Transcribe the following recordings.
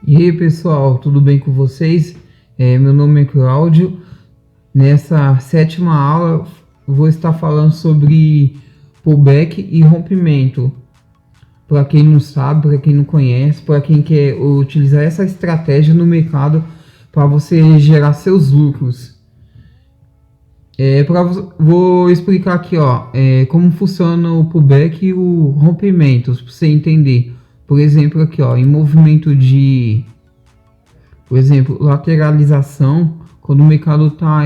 E aí pessoal, tudo bem com vocês? Meu nome é Cláudio. Nessa sétima aula vou estar falando sobre pullback e rompimento. Para quem não sabe, para quem não conhece, para quem quer utilizar essa estratégia no mercado para você gerar seus lucros. Vou explicar aqui como funciona o pullback e o rompimento, para você entender. Por exemplo, aqui em movimento de... Por exemplo, lateralização, quando o mercado tá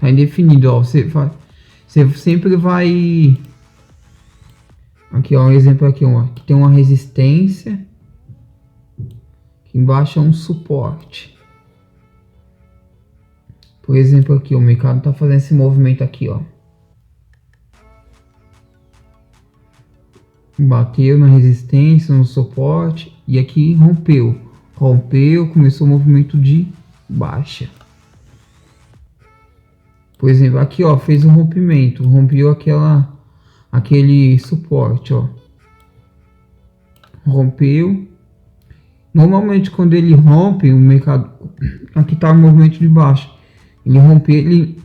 indefinido, você sempre vai... Aqui, um exemplo aqui, que tem uma resistência, aqui embaixo é um suporte. Por exemplo, aqui, o mercado tá fazendo esse movimento aqui, Bateu na resistência, no suporte, e aqui rompeu. Começou o movimento de baixa. Por exemplo, aqui fez um rompimento, rompeu aquele suporte, rompeu. Normalmente quando ele rompe, o mercado, aqui tá o movimento de baixa, ele rompe,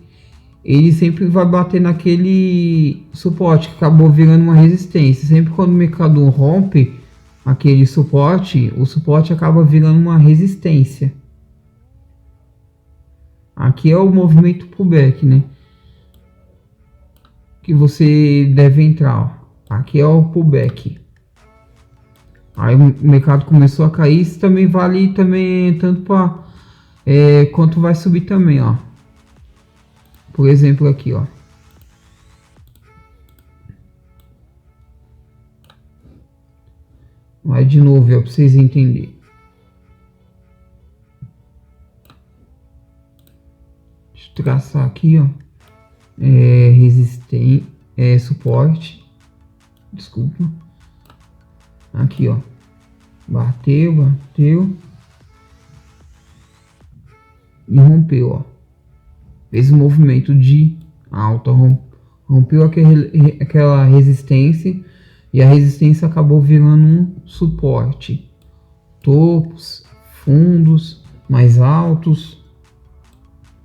ele sempre vai bater naquele suporte que acabou virando uma resistência. Sempre quando o mercado rompe aquele suporte, o suporte acaba virando uma resistência. Aqui é o movimento pullback, né? Que você deve entrar. Aqui é o pullback. Aí o mercado começou a cair. Isso também vale também tanto para quanto vai subir também, Por exemplo, aqui, Vai de novo, para vocês entenderem. Deixa eu traçar aqui, resistência, suporte. Desculpa. Aqui, bateu e rompeu, fez um movimento de alta, rompeu aquela resistência e a resistência acabou virando um suporte. Topos, fundos mais altos.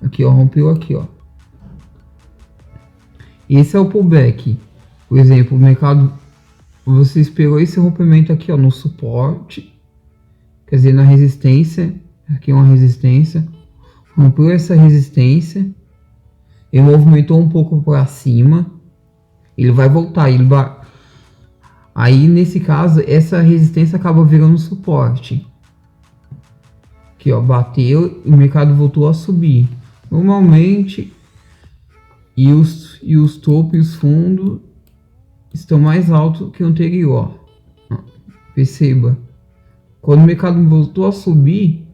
Aqui, rompeu aqui, Esse é o pullback. Por exemplo, o mercado, você esperou esse rompimento aqui, no suporte, quer dizer, na resistência. Aqui é uma resistência, rompeu essa resistência, ele movimentou um pouco para cima, ele vai voltar, aí nesse caso essa resistência acaba virando suporte. Aqui, bateu e o mercado voltou a subir normalmente, e os topos e os fundos estão mais altos que o anterior. Perceba, quando o mercado voltou a subir,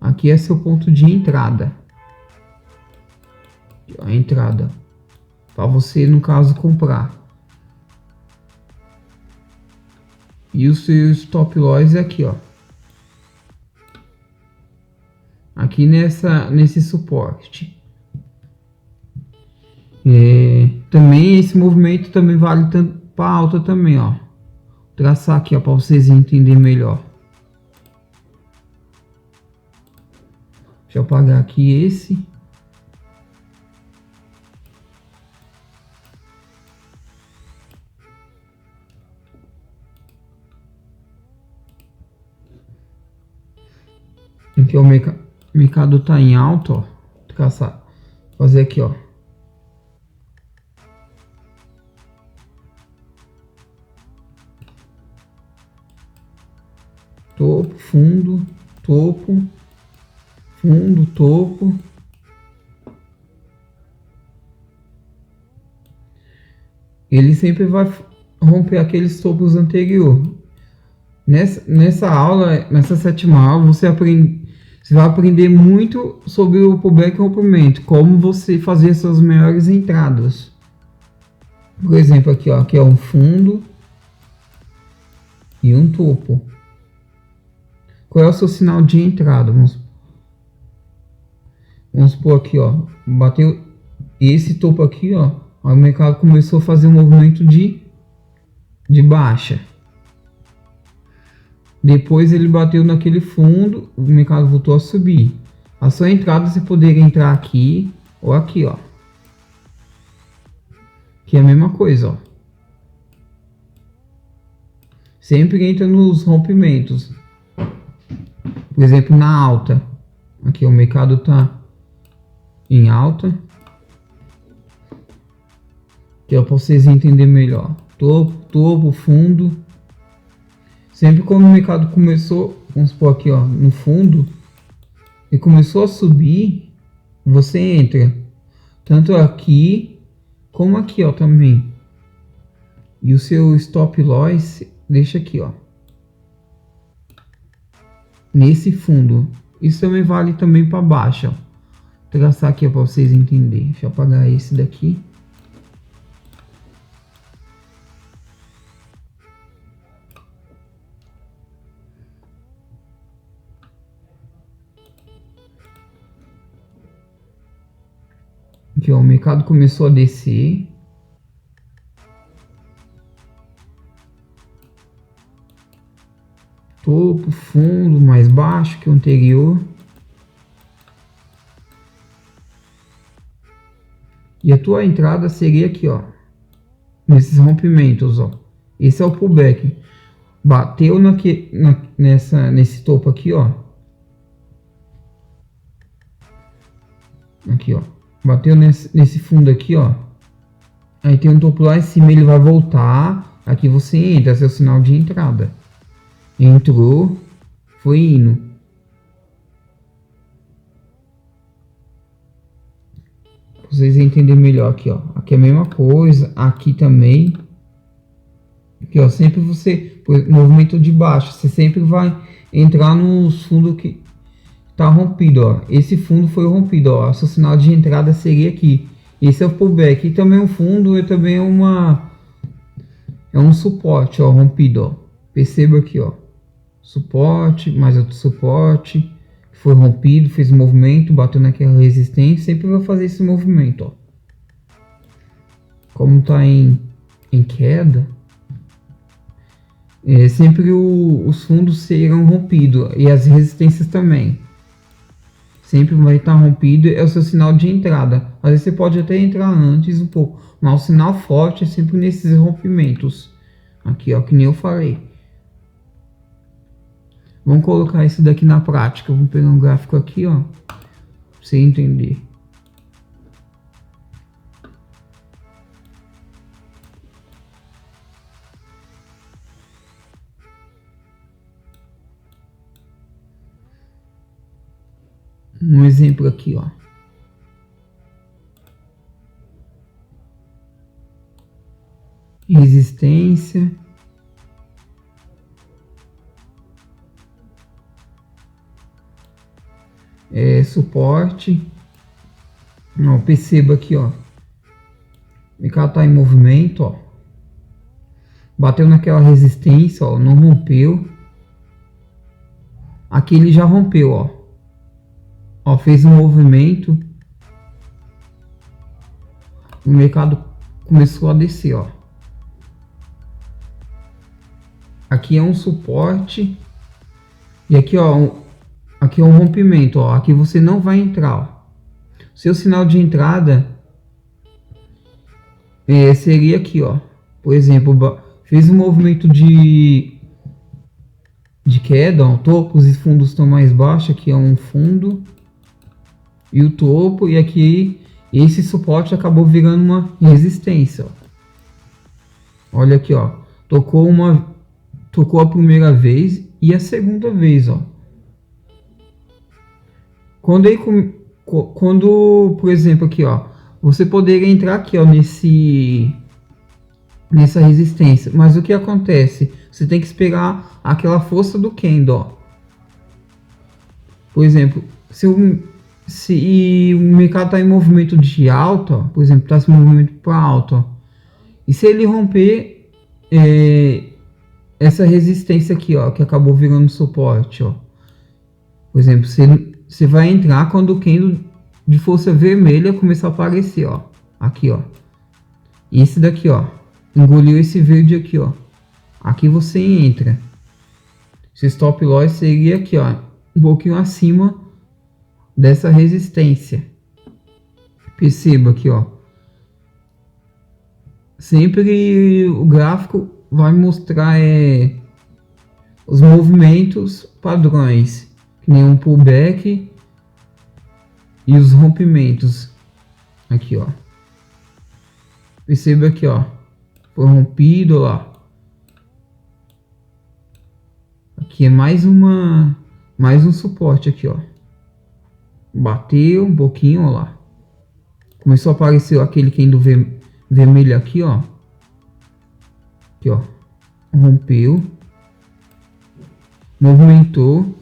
aqui é seu ponto de entrada. A entrada para você, no caso, comprar. E o seu stop loss é aqui, aqui nesse suporte. Também esse movimento também vale tanto para alta também, traçar aqui, para vocês entenderem melhor. Deixa eu apagar aqui esse. Aqui o mercado tá em alta, traçar, fazer aqui, topo, fundo, topo, fundo, topo. Ele sempre vai romper aqueles topos anteriores. Nessa aula, nessa sétima aula, você vai aprender muito sobre o pullback e rompimento, como você fazer suas melhores entradas. Por exemplo, aqui é um fundo e um topo. Qual é o seu sinal de entrada? Vamos supor aqui, bateu esse topo aqui, aí o mercado começou a fazer um movimento de baixa. Depois ele bateu naquele fundo, o mercado voltou a subir. A sua entrada você poderia entrar aqui ou aqui, ó. Que é a mesma coisa, ó. Sempre entra nos rompimentos. Por exemplo, na alta. Aqui o mercado tá em alta. Que é para vocês entenderem melhor. Topo, fundo. Sempre quando o mercado começou, vamos supor aqui, ó, no fundo, e começou a subir, você entra tanto aqui como aqui, ó, também. E o seu stop loss deixa aqui, ó, nesse fundo. Isso também vale também para baixo, ó. Vou traçar aqui para vocês entenderem. Deixa eu apagar esse daqui. Aqui, ó, o mercado começou a descer. Topo, fundo, mais baixo que o anterior. E a tua entrada seria aqui, ó, nesses rompimentos, ó. Esse é o pullback. Bateu nesse topo aqui, ó. Aqui, ó. Bateu nesse fundo aqui, ó. Aí tem um topo lá em cima, ele vai voltar. Aqui você entra, esse é o sinal de entrada. Entrou, foi indo. Pra vocês entenderem melhor aqui, ó. Aqui é a mesma coisa, aqui também. Aqui, ó, sempre você, movimento de baixo, você sempre vai entrar nos fundos que tá rompido, ó. Esse fundo foi rompido, ó. O seu sinal de entrada seria aqui. Esse é o pullback. E também o fundo também é um suporte, ó, rompido, ó. Perceba aqui, ó. Suporte, mais outro suporte. Foi rompido, fez movimento, bateu naquela resistência. Sempre vai fazer esse movimento, ó. Como tá em queda, sempre os fundos serão rompidos. E as resistências também. Sempre vai estar rompido, é o seu sinal de entrada. Às vezes você pode até entrar antes um pouco, mas o sinal forte é sempre nesses rompimentos. Aqui, ó, que nem eu falei. Vamos colocar isso daqui na prática. Vamos pegar um gráfico aqui, ó, pra você entender. Um exemplo aqui, ó. Resistência. Suporte. Não, perceba aqui, ó. O mercado tá em movimento, ó. Bateu naquela resistência, ó, não rompeu. Aqui ele já rompeu, ó. Ó, fez um movimento. O mercado começou a descer, ó. Aqui é um suporte. E aqui, ó, aqui é um rompimento, ó. Aqui você não vai entrar, ó. Seu sinal de entrada seria aqui, ó. Por exemplo, fez um movimento de queda, ó. Topos e fundos estão mais baixos. Aqui é um fundo e o topo, e aqui esse suporte acabou virando uma resistência, ó. Olha aqui, ó, tocou a primeira vez e a segunda vez, ó. Quando, por exemplo, aqui, ó, você poderia entrar aqui, ó, nessa resistência, mas o que acontece? Você tem que esperar aquela força do candle, ó. Por exemplo, se o mercado está em movimento de alta, ó, por exemplo, está se movimento para alta, ó, e se ele romper essa resistência aqui, ó, que acabou virando suporte, ó, por exemplo, você vai entrar quando o candle de força vermelha começar a aparecer, ó, aqui, ó, esse daqui, ó, engoliu esse verde aqui, ó, aqui você entra. Esse stop loss seria aqui, ó, um pouquinho acima dessa resistência. Perceba aqui, ó. Sempre o gráfico vai mostrar os movimentos padrões, que nem um pullback e os rompimentos. Aqui, ó. Perceba aqui, ó. Foi rompido, ó. Aqui é mais um suporte aqui, ó. Bateu um pouquinho, ó lá. Começou a aparecer aquele candle vermelho aqui, ó. Aqui, ó. Rompeu. Movimentou.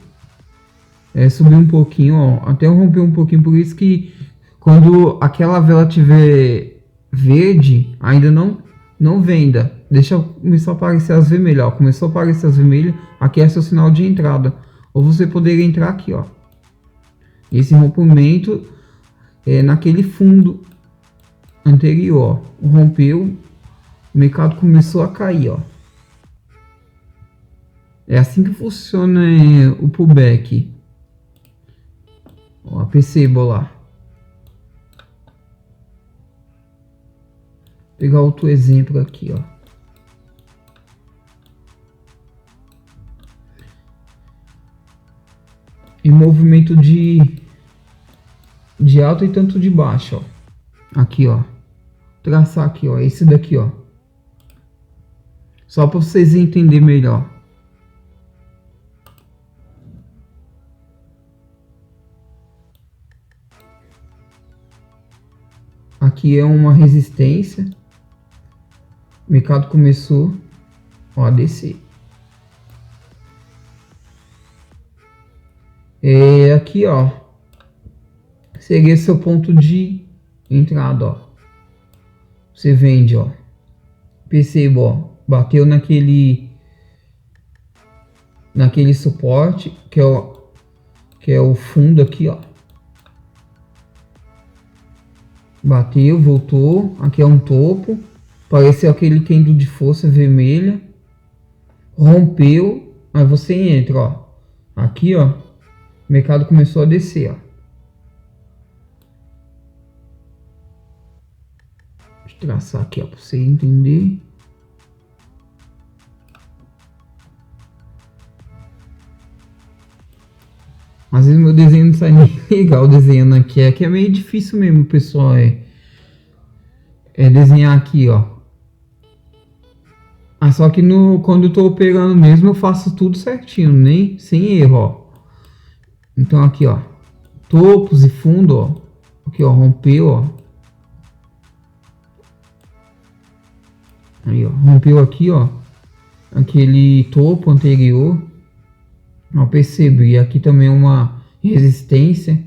Subiu um pouquinho, ó. Até rompeu um pouquinho. Por isso que quando aquela vela tiver verde, ainda não venda. Deixa começar a aparecer as vermelhas, ó. Começou a aparecer as vermelhas. Aqui é seu sinal de entrada. Ou você poderia entrar aqui, ó. Esse rompimento é naquele fundo anterior, ó. Rompeu, o mercado começou a cair, ó. É assim que funciona o pullback. Ó, perceba lá. Vou pegar outro exemplo aqui, ó. Em movimento de alta e tanto de baixo, ó. Aqui, ó. Traçar aqui, ó. Esse daqui, ó. Só para vocês entenderem melhor. Aqui é uma resistência. O mercado começou, ó, a descer. Aqui, ó. Seria seu ponto de entrada, ó. Você vende, ó. Perceba, ó. Bateu naquele suporte, que é o fundo aqui, ó. Bateu, voltou. Aqui é um topo. Apareceu aquele candle de força vermelha. Rompeu. Aí você entra, ó. Aqui, ó. O mercado começou a descer, ó. Deixa eu traçar aqui, ó, para você entender. Às vezes meu desenho não sai nem legal desenhando aqui. É meio difícil mesmo, pessoal. Desenhar aqui, ó. Só que quando eu tô operando mesmo, eu faço tudo certinho, nem sem erro, ó. Então aqui, ó. Topos e fundo, ó. Aqui, ó. Rompeu, ó. Aí, ó. Rompeu aqui, ó. Aquele topo anterior. Ó, percebi. Aqui também uma resistência.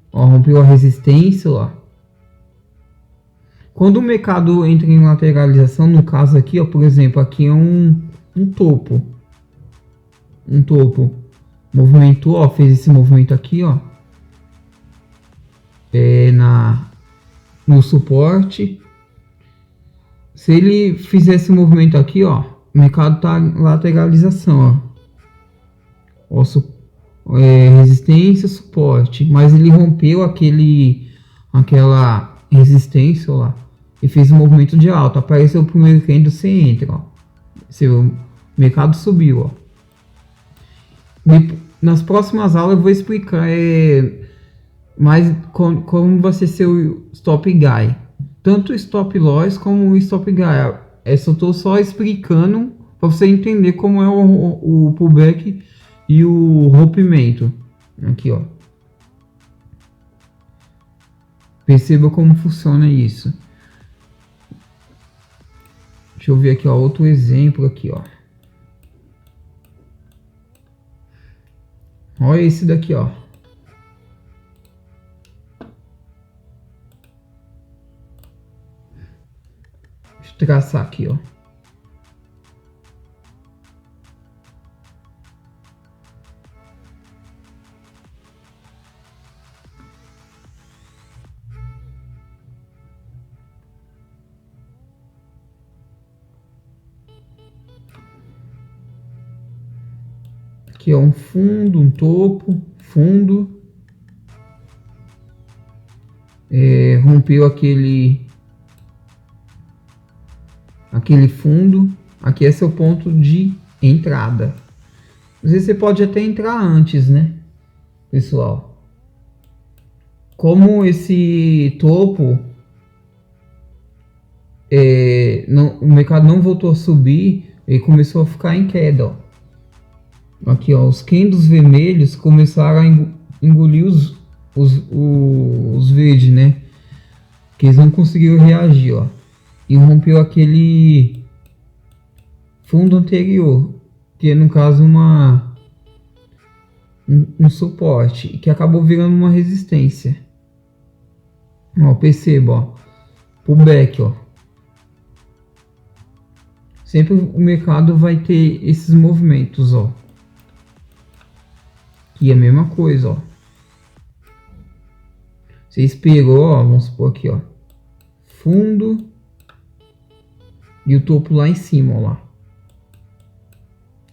Ó, rompeu a resistência, ó. Quando o mercado entra em lateralização, no caso aqui, ó, por exemplo, aqui é um topo. Um topo. Movimentou, ó, fez esse movimento aqui, ó. No suporte. Se ele fizer esse movimento aqui, ó, o mercado tá em lateralização, ó. Resistência, suporte, mas ele rompeu aquela resistência, ó lá, e fez um movimento de alta. Apareceu o primeiro candle, você entra, ó. O mercado subiu, ó. Nas próximas aulas eu vou explicar mais como você ser o stop guy, tanto o stop loss como o stop guy. Essa eu tô só explicando para você entender como é o pullback e o rompimento. Aqui, ó. Perceba como funciona isso. Deixa eu ver aqui, ó, outro exemplo aqui, ó. Olha esse daqui, ó. Deixa eu traçar aqui, ó. Aqui é um fundo, um topo, fundo. Rompeu aquele fundo. Aqui é seu ponto de entrada. Às vezes você pode até entrar antes, né, pessoal? Como esse topo, o mercado não voltou a subir, ele começou a ficar em queda, ó. Aqui, ó, os candles vermelhos começaram a engolir os verdes, né? Que eles não conseguiram reagir, ó. E rompeu aquele fundo anterior, que é no caso um suporte, que acabou virando uma resistência. Ó, perceba, ó, pullback, ó. Sempre o mercado vai ter esses movimentos, ó. E a mesma coisa, ó. Você esperou, ó, vamos supor aqui, ó, fundo e o topo lá em cima, ó, lá.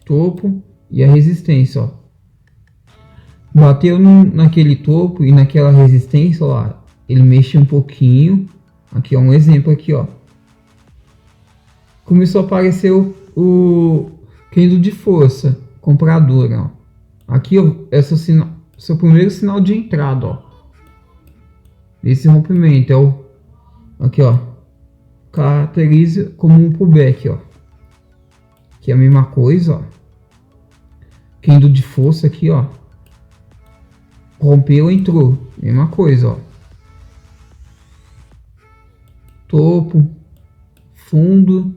Topo e a resistência, ó. Bateu naquele topo e naquela resistência, ó, lá. Ele mexe um pouquinho. Aqui, ó, um exemplo aqui, ó. Começou a aparecer o candle de força compradora, ó. Aqui, ó, seu primeiro sinal de entrada, ó. Esse rompimento é aqui, ó, caracteriza como um pullback, ó. Aqui é a mesma coisa, ó. Candle de força aqui, ó. Rompeu, entrou, mesma coisa, ó. Topo, fundo.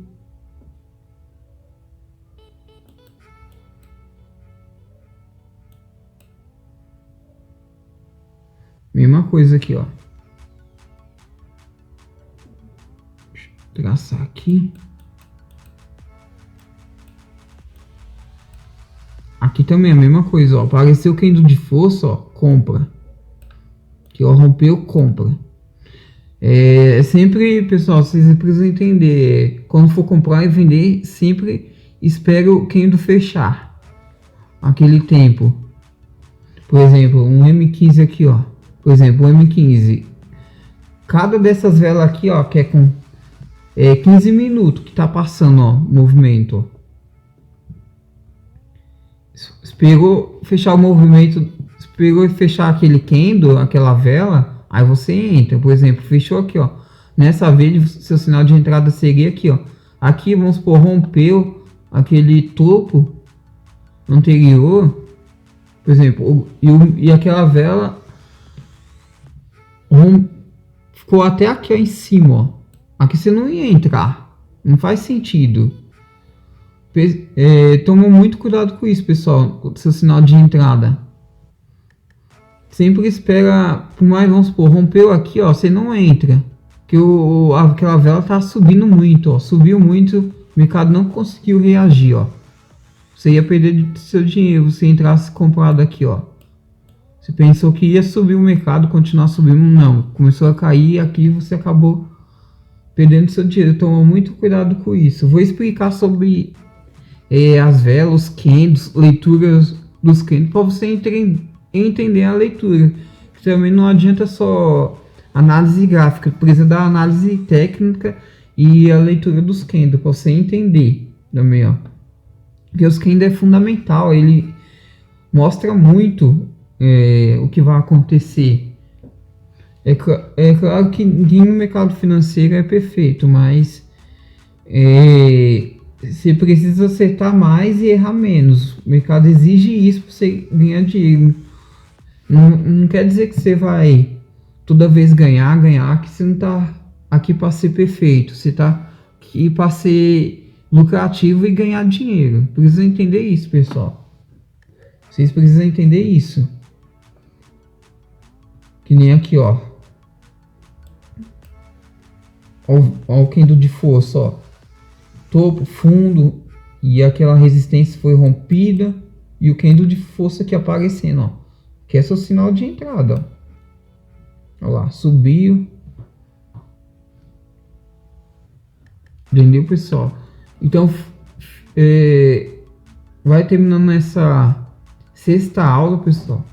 Mesma coisa aqui, ó. Deixa eu traçar aqui. Aqui também é a mesma coisa, ó. Apareceu o candle de força, ó. Compra. Aqui, ó. Rompeu, compra. Sempre, pessoal, vocês precisam entender. Quando for comprar e vender, sempre espere o candle fechar. Aquele tempo. Por exemplo, um M15 aqui, ó. Por exemplo, um M15. Cada dessas velas aqui, ó, que é com 15 minutos que tá passando, ó, movimento, ó. Esperou fechar o movimento, esperou fechar aquele candle, aquela vela, aí você entra. Por exemplo, fechou aqui, ó. Nessa vez, seu sinal de entrada seria aqui, ó. Aqui, vamos supor, rompeu aquele topo anterior, por exemplo, e aquela vela ficou até aqui, ó, em cima, ó. Aqui você não ia entrar, não faz sentido. Toma muito cuidado com isso, pessoal, com o seu sinal de entrada. Sempre espera, por mais, vamos supor, rompeu aqui, ó, você não entra. Que aquela vela tá subindo muito, ó, subiu muito, o mercado não conseguiu reagir, ó. Você ia perder seu dinheiro se entrasse comprado aqui, ó. Você pensou que ia subir o mercado, continuar subindo, não. Começou a cair, aqui você acabou perdendo seu dinheiro. Toma muito cuidado com isso. Vou explicar sobre as velas, os candles, leituras dos candles, para você entender a leitura. Também não adianta só análise gráfica, precisa da análise técnica e a leitura dos candles, para você entender também, ó. Porque os candles é fundamental, ele mostra muito o que vai acontecer. É claro que ninguém no mercado financeiro é perfeito, mas você precisa acertar mais e errar menos. O mercado exige isso para você ganhar dinheiro. Não quer dizer que você vai toda vez ganhar, que você não está aqui para ser perfeito. Você está aqui para ser lucrativo e ganhar dinheiro. Precisa entender isso, pessoal. Vocês precisam entender isso. Que nem aqui, ó. Ó o candle de força, ó. Topo, fundo e aquela resistência foi rompida e o candle de força aqui aparecendo, ó. Que é seu sinal de entrada, ó. Olha lá, subiu. Entendeu, pessoal? Então, vai terminando sexta aula, pessoal.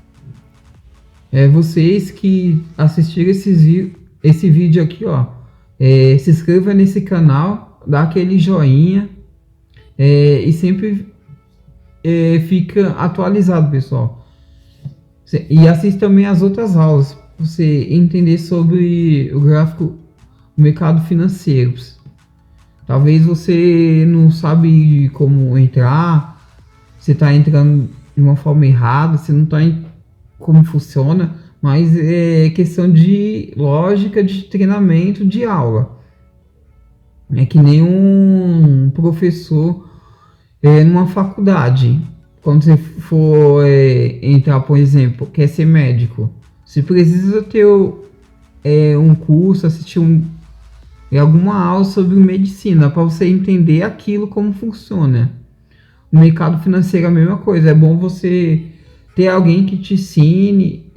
Vocês que assistiram esse vídeo aqui, ó, se inscreva nesse canal, dá aquele joinha e sempre fica atualizado, pessoal. E assista também as outras aulas, pra você entender sobre o gráfico, o mercado financeiro. Talvez você não sabe como entrar, você está entrando de uma forma errada, você não está como funciona, mas é questão de lógica de treinamento de aula. É que nem um professor numa faculdade. Quando você for entrar, por exemplo, quer ser médico, você precisa ter um curso, assistir alguma aula sobre medicina para você entender aquilo como funciona. No mercado financeiro é a mesma coisa. É bom você ter alguém que te ensine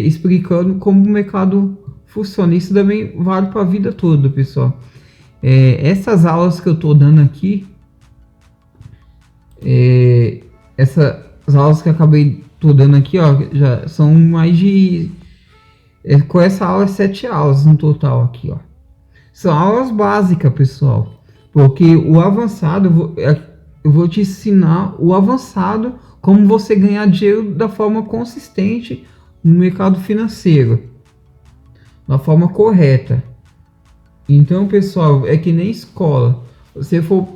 explicando como o mercado funciona. Isso também vale para a vida toda, pessoal. Essas aulas que eu estou dando aqui, essas aulas que eu acabei dando aqui, ó, já são mais de... com essa aula, 7 aulas no total aqui, ó. São aulas básicas, pessoal. Porque o avançado, eu vou te ensinar o avançado, como você ganhar dinheiro da forma consistente no mercado financeiro. Da forma correta. Então, pessoal, é que nem escola. Você for,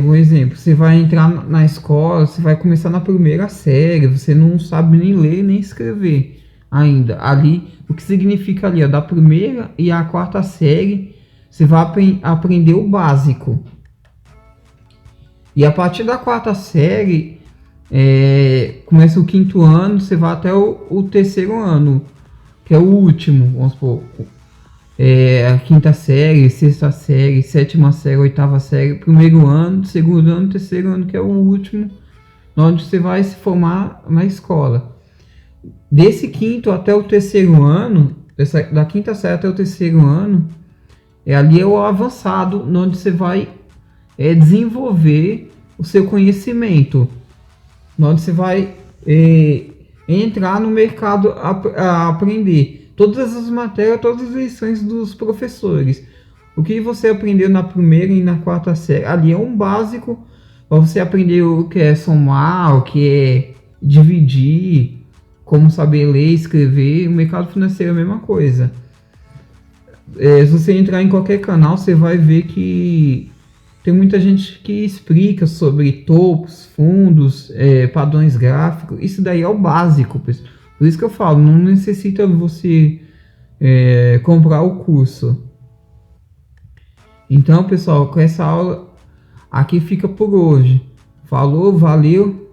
um exemplo, você vai entrar na escola, você vai começar na primeira série, você não sabe nem ler nem escrever ainda. Ali, o que significa ali, ó, da primeira e a quarta série, você vai aprender o básico. E a partir da quarta série, começa o quinto ano, você vai até o terceiro ano, que é o último, vamos supor. A quinta série, sexta série, sétima série, oitava série, primeiro ano, segundo ano, terceiro ano, que é o último, onde você vai se formar na escola. Desse quinto até o terceiro ano, da quinta série até o terceiro ano, ali é o avançado, onde você vai desenvolver o seu conhecimento, onde você vai entrar no mercado a aprender todas as matérias, todas as lições dos professores. O que você aprendeu na primeira e na quarta série, ali é um básico para você aprender o que é somar, o que é dividir, como saber ler, escrever. O mercado financeiro é a mesma coisa. Se você entrar em qualquer canal, você vai ver que tem muita gente que explica sobre topos, fundos, padrões gráficos. Isso daí é o básico, pessoal. Por isso que eu falo, não necessita você comprar o curso. Então, pessoal, com essa aula aqui fica por hoje. Falou, valeu.